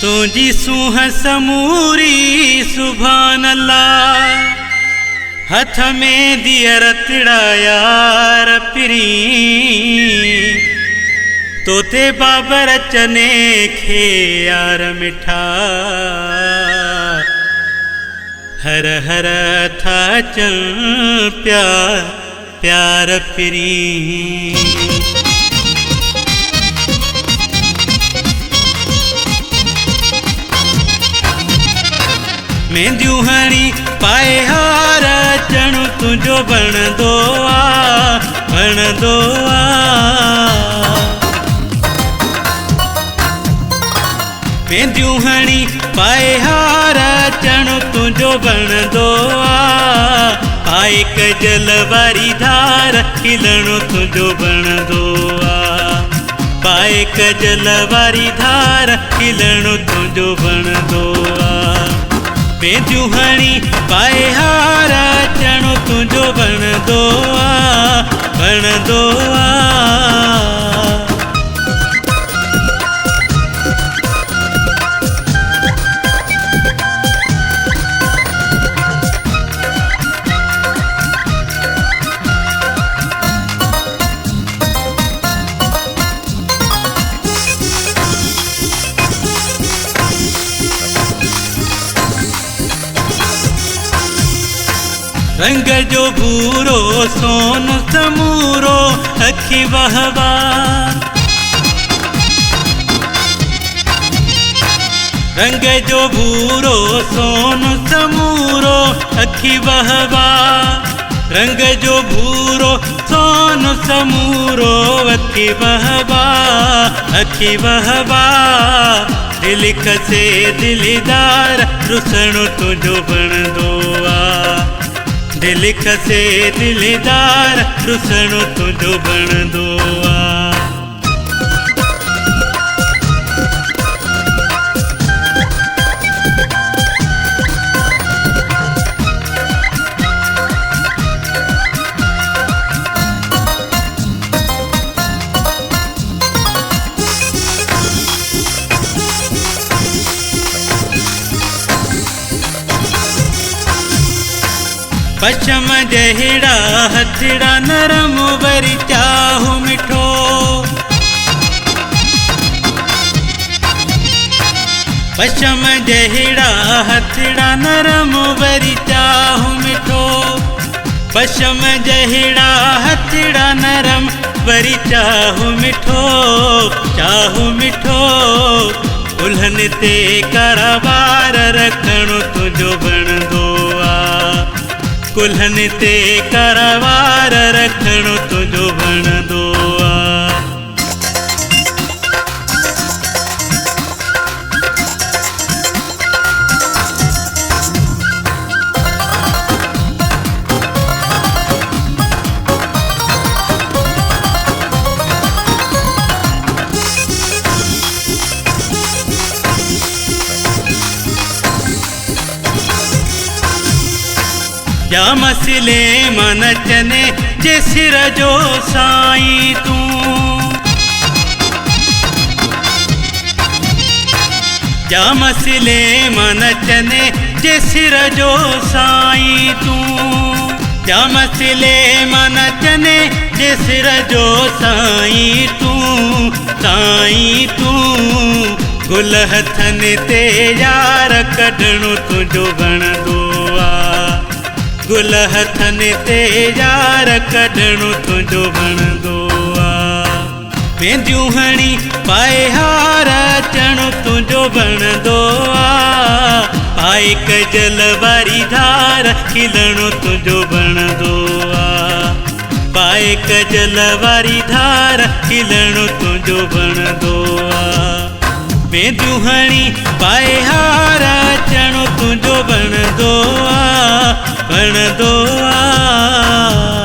तुझी सूह समूरी सुभान अल्लाह। हथ में दिया रतड़ा यार पिरी तोते बाबर चने खे यार मिठा। हर हर था चल प्यार प्यार पिरी। मेंदियूं हणी पाए हार चणु तुझो बणंदो आ बणंदो आ। मेंदियूं हणी पाए हार चणु तुझो बणंदो आ। पाए कजल वारी धार खिलणो तुझो बणंदो आ। पाए कजल वारी धार खिलणो तुझो बणंदो आ। मेंदियूं हणी पाए हार चणो तुझो बणंदो आ बणंदो आ। रंग जो भूरो सोन समूरो अखी वहवा। रंग जो भूरो सोन समूरो अखी वहवा। रंग जो भूरो सोन समूरो अखी वहवा अखी वहवा। दिल कसे दिलदार रुसणो तुझो बणंदो आ। दिल कसे दिलदार रुसणो तुझो बणंदो आ। पशम जहिड़ा हथड़ा नरम वरी चाहु मिठो। पशम जहिड़ा हथड़ा नरम वरी चाहु मिठो। पशम जहिड़ा हथड़ा नरम वरी चाहु मिठो चाहु मिठो। उल्हन ते करवार रखणो तुझो बणंदो आ। कुल्हन ते करवार रखणो तुझो बणंदो आ। जा मसले मन चने जे सिर जो साईं तूं। जा मसले मन चने जे सिर जो साईं तूं। जा मसले मन चने जे सिर जो साईं तूं साईं तूं। गुल हथन ते यार कढणो तुझो बणंदो आ। गुल हथन ते यार कढणो तुझो बणंदो आ। मेंदियूं हणी पाए हार चणो तुझो बणंदो आ। पाए कजल वारी धार खिलणो तुझो बणंदो आ। पाए कजल वारी धार खिलणो तुझो बणंदो आ। मेंदियूं हणी पाए हार चणो तुझो बणंदो आ बणंदो आ।